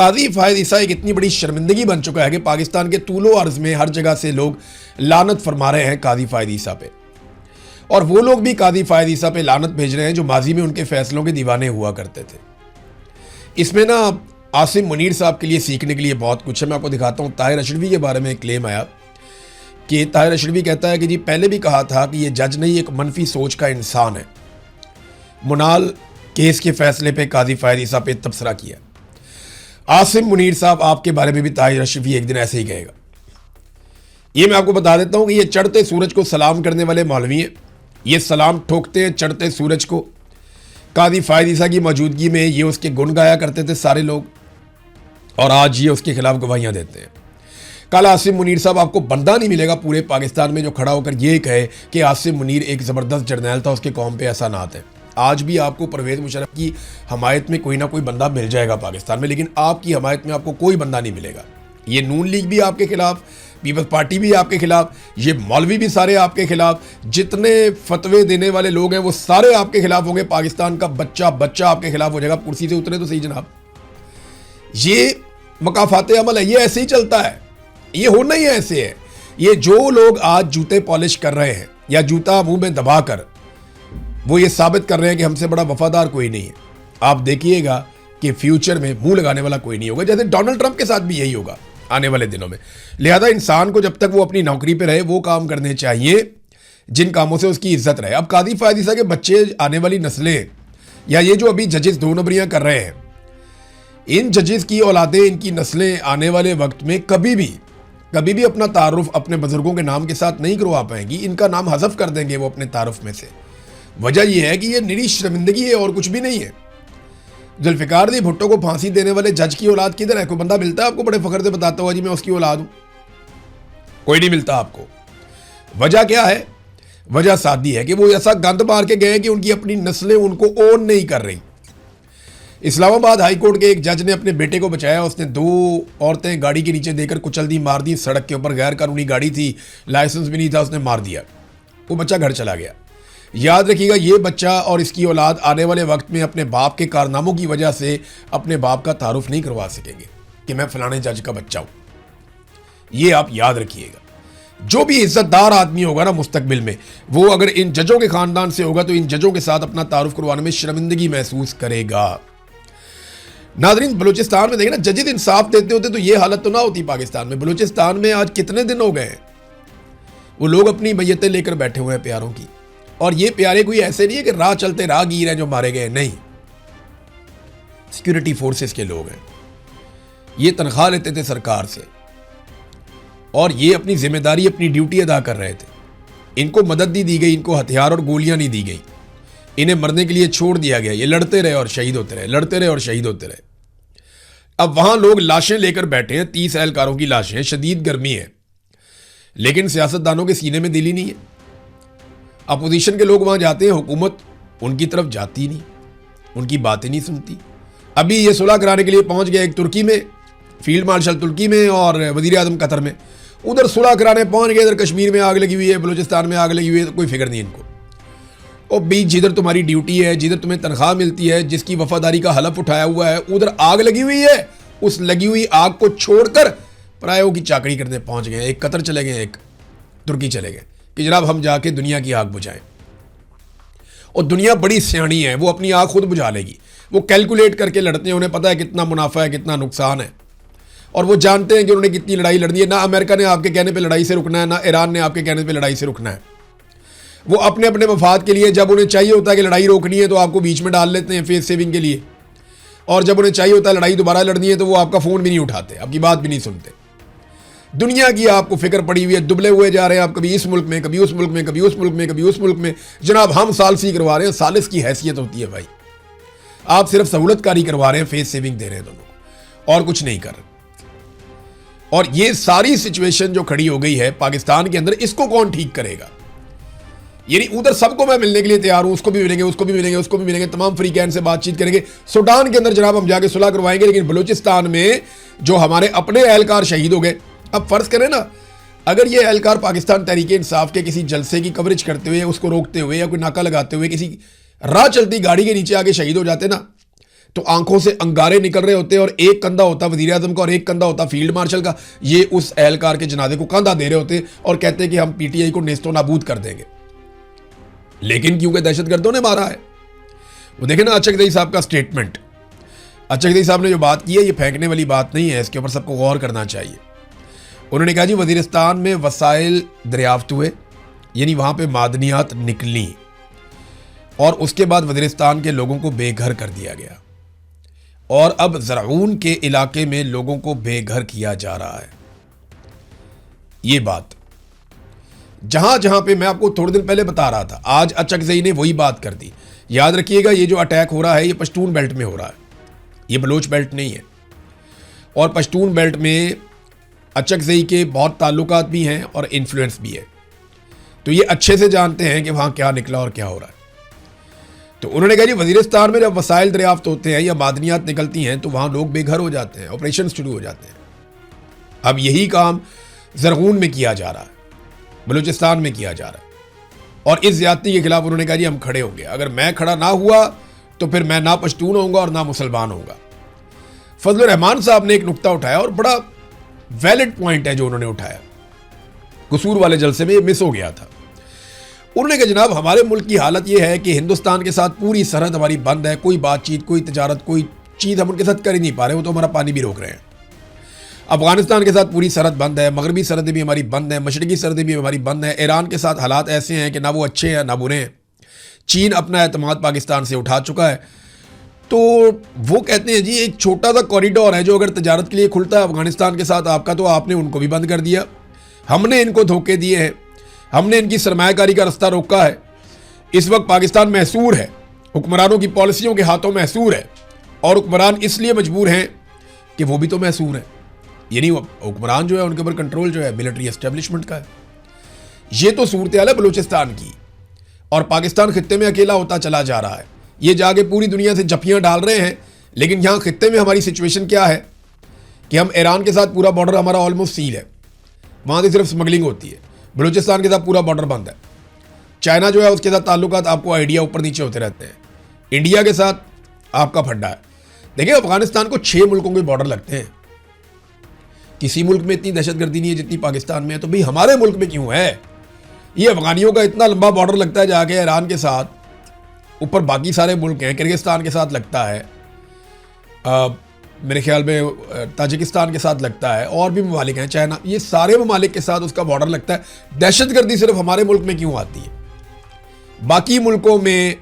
काजी फायद ईसा एक इतनी बड़ी शर्मिंदगी बन चुका है कि पाकिस्तान के तूलो अर्ज में हर जगह से लोग लानत फरमा रहे हैं काजी फायद ईसा पे, और वो लोग भी काजी फायद ईसा पे लानत भेज रहे हैं जो माजी में उनके फैसलों के दीवाने हुआ करते थे। इसमें ना आसिम मुनीर साहब के लिए सीखने के लिए बहुत कुछ है। मैं आपको दिखाता हूँ। ताहिर अशरफी के बारे में एक क्लेम आया कि ताहिर अशरफी कहता है कि जी पहले भी कहा था कि ये जज नहीं, एक मनफी सोच का इंसान है। मुनाल केस के फैसले पे काजी फायद ईसा पे तबसरा किया। आसिम मुनीर साहब आपके बारे में भी ताहिर अशरफी एक दिन ऐसे ही कहेगा। ये मैं आपको बता देता हूँ कि ये चढ़ते सूरज को सलाम करने वाले मौलवी हैं। ये सलाम ठोकते हैं चढ़ते सूरज को। काजी फायद ईसा की मौजूदगी में ये उसके गुण गाया करते थे सारे लोग, और आज ये उसके खिलाफ गवाहियां देते हैं। कल आसिम मुनीर साहब आपको बंदा नहीं मिलेगा पूरे पाकिस्तान में जो खड़ा होकर ये कहे कि आसिम मुनीर एक ज़बरदस्त जर्नैल था, उसके कौम पे ऐसा नात है। आज भी आपको परवेज़ मुशर्रफ की हमायत में कोई ना कोई बंदा मिल जाएगा पाकिस्तान में, लेकिन आपकी हमायत में आपको कोई बंदा नहीं मिलेगा। ये नून लीग भी आपके खिलाफ, पीपल्स पार्टी भी आपके खिलाफ, ये मौलवी भी सारे आपके खिलाफ, जितने फतवे देने वाले लोग हैं वो सारे आपके खिलाफ होंगे। पाकिस्तान का बच्चा बच्चा आपके खिलाफ हो जाएगा। कुर्सी से उतरे तो सही जनाब। ये मकाफाते अमल है, ये ऐसे ही चलता है, ये होना ही ऐसे है। ये जो लोग आज जूते पॉलिश कर रहे हैं या जूता मुंह में दबाकर वो ये साबित कर रहे हैं कि हमसे बड़ा वफादार कोई नहीं है, आप देखिएगा कि फ्यूचर में मुंह लगाने वाला कोई नहीं होगा। जैसे डोनाल्ड ट्रंप के साथ भी यही होगा आने वाले दिनों में। लिहाजा इंसान को जब तक वो अपनी नौकरी पे रहे वो काम करने चाहिए जिन कामों से उसकी इज्जत रहे। अब काजी फायद ईसा के बच्चे, आने वाली नस्लें, या ये जो अभी जजेस दो नंबरियां कर रहे हैं, इन जजेस की औलादें, इनकी नस्लें आने वाले वक्त में कभी भी अपना तारुफ अपने बुजुर्गों के नाम के साथ नहीं करवा पाएंगी। इनका नाम हज़फ कर देंगे वो अपने तारुफ में से। वजह यह है कि ये निरी शर्मिंदगी है और कुछ भी नहीं है। जुल्फ़िकार दी भुट्टो को फांसी देने वाले जज की औलाद किधर है? कोई बंदा मिलता है आपको बड़े फख्र से बताता हुआ जी मैं उसकी औलाद हूं? कोई नहीं मिलता आपको। वजह क्या है? वजह सादी है कि वो ऐसा गंद मार के गए कि उनकी अपनी नस्लें उनको ओन नहीं कर रही। इस्लामाबाद हाई कोर्ट के एक जज ने अपने बेटे को बचाया। उसने 2 औरतें गाड़ी के नीचे देकर कुचल दी, मार दी सड़क के ऊपर। गैर कानूनी गाड़ी थी, लाइसेंस भी नहीं था, उसने मार दिया। वो बच्चा घर चला गया। याद रखिएगा, ये बच्चा और इसकी औलाद आने वाले वक्त में अपने बाप के कारनामों की वजह से अपने बाप का तारुफ नहीं करवा सकेंगे कि मैं फलाने जज का बच्चा हूं। ये आप याद रखिएगा। जो भी इज्जतदार आदमी होगा ना मुस्तकबिल में, वो अगर इन जजों के खानदान से होगा तो इन जजों के साथ अपना तारुफ करवाने में शर्मिंदगी महसूस करेगा। नाज़रीन, बलूचिस्तान में देखें ना, जजेस इंसाफ देते होते तो ये हालत तो ना होती पाकिस्तान में। बलूचिस्तान में आज कितने दिन हो गए हैं वो लोग अपनी मैयतें लेकर बैठे हुए हैं प्यारों की। और ये प्यारे कोई ऐसे नहीं है कि राह चलते राहगीर हैं जो मारे गए, नहीं, सिक्योरिटी फोर्सेस के लोग हैं। ये तनख्वाह लेते थे सरकार से और ये अपनी जिम्मेदारी, अपनी ड्यूटी अदा कर रहे थे। इनको मदद नहीं दी गई, इनको हथियार और गोलियां नहीं दी गई, इन्हें मरने के लिए छोड़ दिया गया। ये लड़ते रहे और शहीद होते रहे, लड़ते रहे और शहीद होते रहे। अब वहां लोग लाशें लेकर बैठे हैं, 30 एहलकारों की लाशें, शदीद गर्मी है, लेकिन सियासतदानों के सीने में दिल ही नहीं है। अपोजिशन के लोग वहां जाते हैं, हुकूमत उनकी तरफ जाती नहीं, उनकी बातें नहीं सुनती। अभी ये सुलह कराने के लिए पहुंच गए एक तुर्की में, फील्ड मार्शल तुर्की में और वजीर आजम कतर में। उधर सुलह कराने पहुंच गए, इधर कश्मीर में आग लगी हुई है, बलूचिस्तान में आग लगी हुई है, तो कोई फिक्र नहीं इनको। और बीच जिधर तुम्हारी ड्यूटी है, जिधर तुम्हें तनख्वाह मिलती है, जिसकी वफादारी का हलफ उठाया हुआ है, उधर आग लगी हुई है। उस लगी हुई आग को छोड़कर परायों की चाकरी करने पहुंच गए। एक कतर चले गए, एक तुर्की चले गए कि जनाब हम जाके दुनिया की आग बुझाएं। और दुनिया बड़ी सियाणी है, वो अपनी आग खुद बुझा लेगी। वो कैलकुलेट करके लड़ते हैं, उन्हें पता है कितना मुनाफा है, कितना नुकसान है, और वो जानते हैं कि उन्होंने कितनी लड़ाई लड़नी है। ना अमेरिका ने आपके कहने पे लड़ाई से रुकना है, ना ईरान ने आपके कहने पे लड़ाई से रुकना है। वो अपने अपने मफाद के लिए, जब उन्हें चाहिए होता है कि लड़ाई रोकनी है तो आपको बीच में डाल लेते हैं फेस सेविंग के लिए, और जब उन्हें चाहिए होता है लड़ाई दोबारा लड़नी है तो वो आपका फ़ोन भी नहीं उठाते, आपकी बात भी नहीं सुनते। दुनिया की आपको फिक्र पड़ी हुई है, दुबले हुए जा रहे हैं आप, कभी इस मुल्क में, कभी उस मुल्क में, कभी उस मुल्क में, कभी उस मुल्क में। जनाब हम सालसी करवा रहे हैं, सालिस की हैसियत होती है भाई। आप सिर्फ सहूलतकारी करवा रहे हैं, फेस सेविंग दे रहे हैं दोनों, और कुछ नहीं कर रहे। और ये सारी सिचुएशन जो खड़ी हो गई है पाकिस्तान के अंदर, इसको कौन ठीक करेगा? यानी उधर सबको मैं मिलने के लिए तैयार हूं, उसको भी मिलेंगे, उसको भी मिलेंगे, उसको भी मिलेंगे, तमाम फ्री कैन से बातचीत करेंगे। सूडान के अंदर जनाब हम जाके सुलह करवाएंगे, लेकिन बलूचिस्तान में जो हमारे अपने एहलकार शहीद हो गए, अब फर्ज करें ना, अगर ये एहलकार पाकिस्तान तहरीक इंसाफ के किसी जलसे की कवरेज करते हुए, उसको रोकते हुए या कोई नाका लगाते हुए किसी राह चलती गाड़ी के नीचे आके शहीद हो जाते ना, तो आंखों से अंगारे निकल रहे होते और एक कंधा होता वजीर आजम का और एक कंधा होता फील्ड मार्शल का। ये उस एहलकार के जनाजे को कंधा दे रहे होते और कहते कि हम पीटीआई को नेस्तो नाबूद कर देंगे। लेकिन क्योंकि दहशतगर्दों ने मारा है। वो देखे ना अचकजई साहब का स्टेटमेंट। अचकजई साहब ने जो बात की है ये फेंकने वाली बात नहीं है, इसके ऊपर सबको गौर करना चाहिए। उन्होंने कहा जी वजीरिस्तान में वसाइल दरियाफ्त हुए, यानी वहां पे मादनियात निकली और उसके बाद वजीरिस्तान के लोगों को बेघर कर दिया गया और अब ज़राऊन के इलाके में लोगों को बेघर किया जा रहा है। ये बात जहां जहां पे मैं आपको थोड़े दिन पहले बता रहा था, आज अचकजई ने वही बात कर दी। याद रखिएगा ये जो अटैक हो रहा है ये पश्तून बेल्ट में हो रहा है, ये बलोच बेल्ट नहीं है। और पश्तून बेल्ट में अचकजई के बहुत ताल्लुकात भी हैं और इन्फ्लुएंस भी है, तो ये अच्छे से जानते हैं कि वहाँ क्या निकला और क्या हो रहा है। तो उन्होंने कहा जी वजीरिस्तान में जब वसाइल दरियाफ्त होते हैं या मादनियात निकलती हैं तो वहाँ लोग बेघर हो जाते हैं, ऑपरेशन शुरू हो जाते हैं। अब यही काम ज़रगून में किया जा रहा है, बलूचिस्तान में किया जा रहा है और इस ज्यादती के खिलाफ उन्होंने कहा जी हम खड़े होंगे। अगर मैं खड़ा ना हुआ तो फिर मैं ना पश्तून होऊंगा और ना मुसलमान होऊंगा। फजल रहमान साहब ने एक नुक्ता उठाया और बड़ा वैलिड पॉइंट है जो उन्होंने उठाया, कसूर वाले जलसे में ये मिस हो गया था। उन्होंने कहा जनाब हमारे मुल्क की हालत ये है कि हिंदुस्तान के साथ पूरी सरहद हमारी बंद है, कोई बातचीत, कोई तजारत, कोई चीज़ हम उनके साथ कर ही नहीं पा रहे, वो तो हमारा पानी भी रोक रहे हैं। अफगानिस्तान के साथ पूरी सरहद बंद है, मगरबी सरहदें भी हमारी बंद है, मशरकी सरहदें भी हमारी बंद है। ईरान के साथ हालात ऐसे हैं कि ना वो अच्छे हैं ना बुरे हैं। चीन अपना एतमाद पाकिस्तान से उठा चुका है। तो वो कहते हैं जी एक छोटा सा कॉरिडोर है जो अगर तजारत के लिए खुलता है अफगानिस्तान के साथ आपका, तो आपने उनको भी बंद कर दिया। हमने इनको धोखे दिए हैं, हमने इनकी सरमायाकारी का रास्ता रोका है। इस वक्त पाकिस्तान महसूर है, हुक्मरानों की पॉलिसियों के हाथों महसूर है और हुक्मरान इसलिए मजबूर हैं कि वो भी तो महसूर है, यानी हुक्मरान जो है उनके ऊपर कंट्रोल जो है मिलिट्री एस्टेब्लिशमेंट का है। ये तो सूरत हाल है बलूचिस्तान की और पाकिस्तान खित्ते में अकेला होता चला जा रहा है। ये जाके पूरी दुनिया से जपियाँ डाल रहे हैं, लेकिन यहाँ खित्ते में हमारी सिचुएशन क्या है कि हम ईरान के साथ पूरा बॉर्डर हमारा ऑलमोस्ट सील है, वहाँ से सिर्फ स्मगलिंग होती है। बलूचिस्तान के साथ पूरा बॉर्डर बंद है। चाइना जो है उसके साथ ताल्लुकात आपको आइडिया ऊपर नीचे होते रहते हैं। इंडिया के साथ आपका फड्डा है। देखिए अफगानिस्तान को 6 मुल्कों के बॉर्डर लगते हैं, किसी मुल्क में इतनी दहशतगर्दी नहीं है जितनी पाकिस्तान में है, तो भाई हमारे मुल्क में क्यों है? ये अफगानियों का इतना लंबा बॉर्डर लगता है जाके ईरान के साथ, ऊपर बाकी सारे मुल्क हैं, किर्गिस्तान के साथ लगता है, मेरे ख्याल में ताजिकिस्तान के साथ लगता है, और भी ममालिक हैं, चाइना, ये सारे ममालिक के साथ उसका बॉर्डर लगता है। दहशतगर्दी सिर्फ हमारे मुल्क में क्यों आती है, बाकी मुल्कों में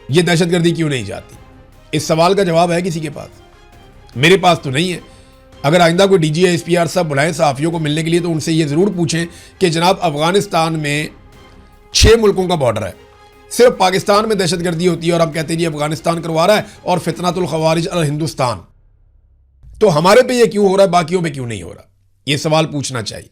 ये दहशतगर्दी क्यों नहीं जाती? इस सवाल का जवाब है किसी के पास? मेरे पास तो नहीं है। अगर आइंदा कोई DG या SPR सब बुलाएं सहाफ़ियों को मिलने के लिए तो उनसे ये ज़रूर पूछें कि जनाब अफगानिस्तान में 6 मुल्कों का बॉर्डर है, सिर्फ पाकिस्तान में दहशतगर्दी होती है और हम कहते हैं जी अफगानिस्तान करवा रहा है और फितनातुल खवारिज अल हिंदुस्तान, तो हमारे पे ये क्यों हो रहा है, बाकियों पे क्यों नहीं हो रहा? ये सवाल पूछना चाहिए।